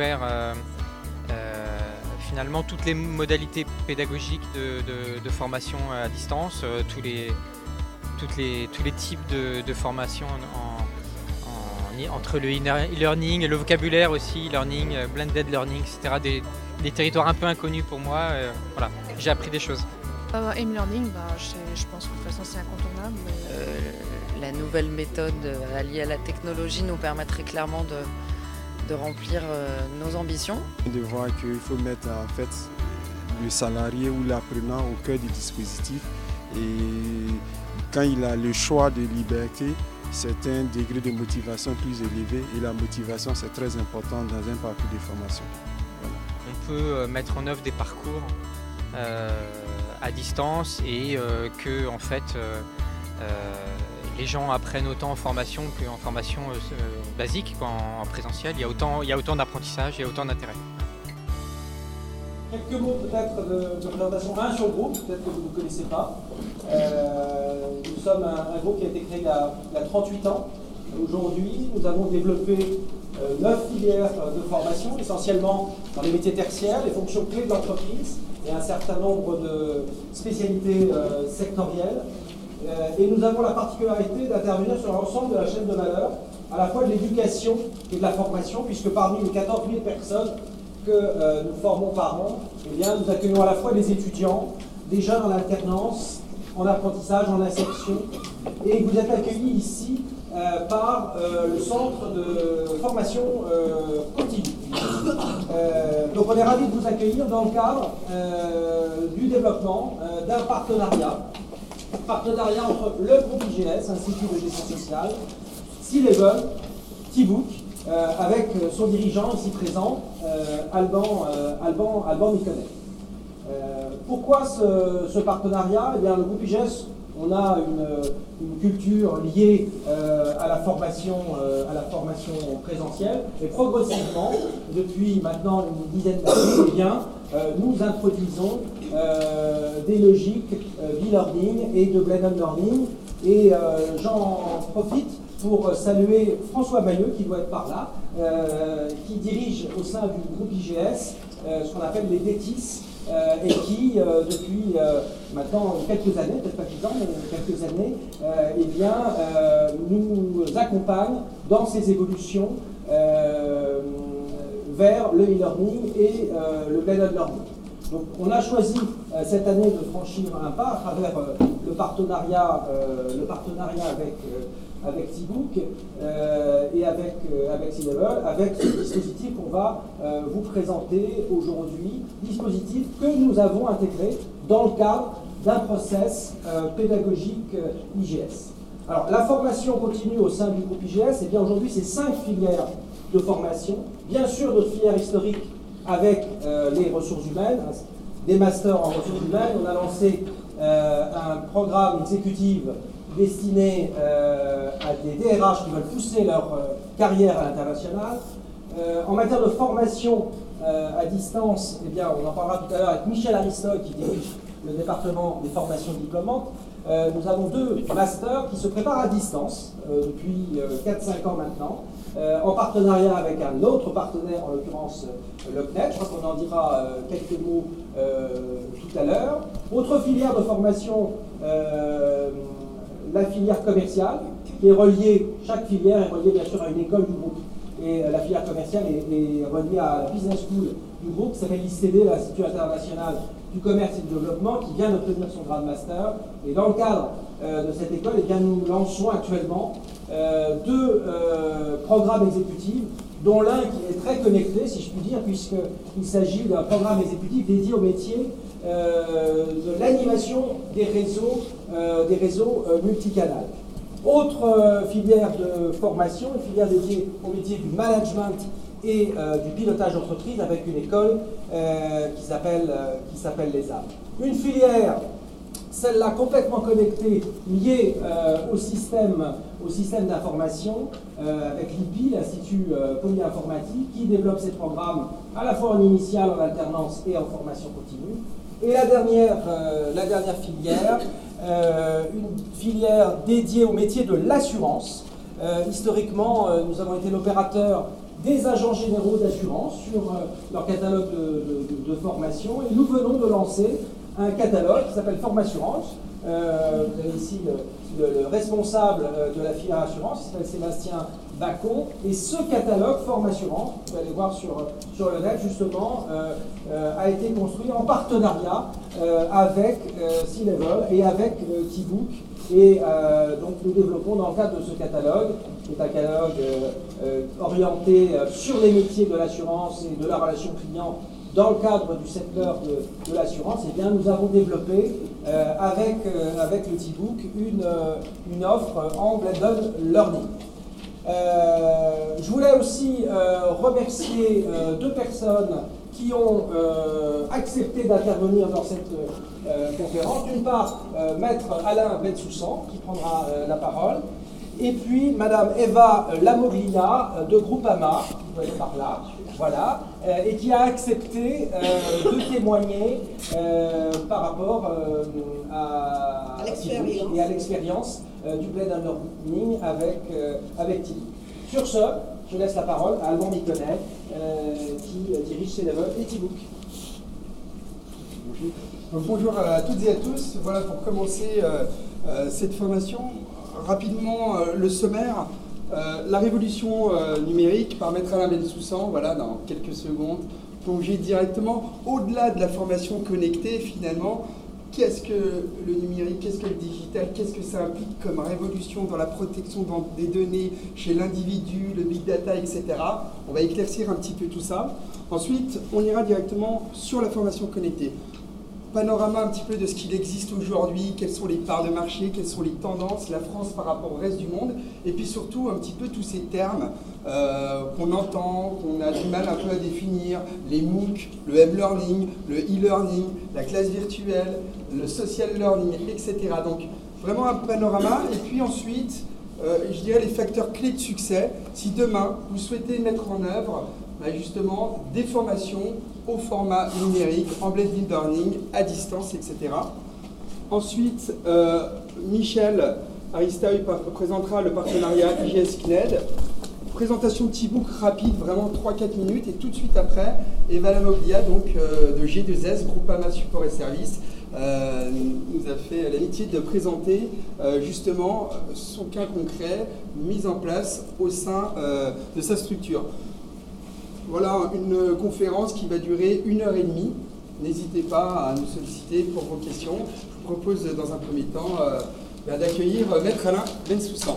faire finalement toutes les modalités pédagogiques de formation à distance, tous les types de formation entre le e-learning et le vocabulaire aussi, e-learning, blended learning, etc. Des territoires un peu inconnus pour moi. Voilà, j'ai appris des choses. E-learning, je pense que de toute façon c'est incontournable. La nouvelle méthode alliée à la technologie nous permettrait clairement de remplir nos ambitions. De voir qu'il faut mettre en fait le salarié ou l'apprenant au cœur du dispositif, et quand il a le choix de liberté, c'est un degré de motivation plus élevé, et la motivation c'est très important dans un parcours de formation. Voilà. On peut mettre en œuvre des parcours à distance et que en fait les gens apprennent autant en formation qu'en formation basique qu'en présentiel. Il y a autant d'apprentissage, il y a autant d'intérêt. Quelques mots peut-être de présentation. Un sur le groupe, peut-être que vous ne connaissez pas. Nous sommes un groupe qui a été créé il y a 38 ans. Aujourd'hui, nous avons développé 9 filières de formation, essentiellement dans les métiers tertiaires, les fonctions clés de l'entreprise et un certain nombre de spécialités sectorielles. Et nous avons la particularité d'intervenir sur l'ensemble de la chaîne de valeur, à la fois de l'éducation et de la formation, puisque parmi les 14 000 personnes que nous formons par an, eh bien, nous accueillons à la fois des étudiants, des jeunes en alternance, en apprentissage, en insertion, et vous êtes accueillis ici par le centre de formation continue. Donc on est ravis de vous accueillir dans le cadre du développement d'un partenariat entre le groupe IGS, Institut de gestion sociale, C-Level, T-Book, avec son dirigeant ici présent, Alban Miconnet. Pourquoi ce partenariat? Eh bien, le groupe IGS, on a une culture liée à la formation présentielle, et progressivement, depuis maintenant une dizaine d'années, eh bien, nous introduisons des logiques d'e-learning et de blended learning. Et j'en profite pour saluer François Bayeux, qui doit être par là, qui dirige au sein du groupe IGS ce qu'on appelle les DETIS, et qui, depuis maintenant quelques années, peut-être pas 10 ans, mais quelques années, eh bien, nous accompagne dans ces évolutions vers le e-learning et le blended learning. Donc on a choisi cette année de franchir un pas à travers le partenariat avec T-Book et avec C-Level, avec ce dispositif qu'on va vous présenter aujourd'hui, dispositif que nous avons intégré dans le cadre d'un process pédagogique IGS. Alors la formation continue au sein du groupe IGS, et bien aujourd'hui c'est 5 filières de formation, bien sûr notre filière historique avec les ressources humaines, des masters en ressources humaines. On a lancé un programme exécutif destiné à des DRH qui veulent pousser leur carrière à l'international. En matière de formation à distance, eh bien, on en parlera tout à l'heure avec Michel Aristote qui dirige le département des formations diplômantes. Nous avons 2 masters qui se préparent à distance depuis 4-5 ans maintenant, en partenariat avec un autre partenaire, en l'occurrence le CNED. Je crois qu'on en dira quelques mots tout à l'heure. Autre filière de formation, la filière commerciale, qui est reliée, chaque filière est reliée bien sûr à une école du groupe. Et la filière commerciale est reliée à la business school du groupe, qui s'appelle l'ICD, l'Institut international du commerce et du développement, qui vient d'obtenir son grade master. Et dans le cadre de cette école, eh bien, nous lançons actuellement 2 programmes exécutifs, dont l'un qui est très connecté, si je puis dire, puisqu'il s'agit d'un programme exécutif dédié au métier de l'animation des réseaux multicanales. Autre filière de formation, une filière dédiée au métier du management et du pilotage d'entreprise, avec une école qui s'appelle les AM. Une filière, celle-là complètement connectée, liée au système d'information, avec l'IPI, l'Institut Polyinformatique, qui développe ses programmes à la fois en initiale, en alternance et en formation continue. Et la dernière filière, une filière dédiée au métier de l'assurance. Historiquement, nous avons été l'opérateur des agents généraux d'assurance sur leur catalogue de formation. Et nous venons de lancer un catalogue qui s'appelle Formassurance. Vous avez ici le responsable de la filière assurance, il s'appelle Sébastien Bacon. Et ce catalogue Formassurance, vous pouvez aller voir sur le net justement, a été construit en partenariat avec C-Level et avec T-Book. Et donc nous développons dans le cadre de ce catalogue, qui est un catalogue orienté sur les métiers de l'assurance et de la relation client dans le cadre du secteur de l'assurance. Et bien nous avons développé avec le T-Book une offre en blended learning. Je voulais aussi remercier deux personnes qui ont accepté d'intervenir dans cette conférence. D'une part, Maître Alain Bensoussan, qui prendra la parole, et puis Madame Eva Lamoglina de Groupama, qui doit être par là, voilà, et qui a accepté de témoigner par rapport à l'expérience et à l'expérience du blended learning avec T-Book. Sur ce, je laisse la parole à Alban Miconnet, qui dirige C-Level et T-Book. Bonjour à toutes et à tous. Voilà, pour commencer cette formation, rapidement le sommaire. La révolution numérique par Maître Alain Bensoussan, voilà, dans quelques secondes, plonger directement au-delà de la formation connectée finalement. Qu'est-ce que le numérique, qu'est-ce que le digital, qu'est-ce que ça implique comme révolution dans la protection des données chez l'individu, le big data, etc. On va éclaircir un petit peu tout ça. Ensuite, on ira directement sur la formation connectée. Panorama un petit peu de ce qu'il existe aujourd'hui, quelles sont les parts de marché, quelles sont les tendances, la France par rapport au reste du monde, et puis surtout un petit peu tous ces termes qu'on entend, qu'on a du mal un peu à définir, les MOOC, le M-Learning, le e-learning, la classe virtuelle, le social learning, etc. Donc vraiment un panorama, et puis ensuite, je dirais les facteurs clés de succès, si demain vous souhaitez mettre en œuvre justement des formations au format numérique, en blended learning, à distance, etc. Ensuite, Michel Aristaï présentera le partenariat IGS-CNED. Présentation de T-Book rapide, vraiment 3-4 minutes, et tout de suite après, Eva Lamoglia, donc de G2S, Groupama Support et Services, nous a fait l'amitié de présenter justement son cas concret mis en place au sein de sa structure. Voilà une conférence qui va durer 1h30. N'hésitez pas à nous solliciter pour vos questions. Je vous propose dans un premier temps d'accueillir Maître Alain Bensoussan.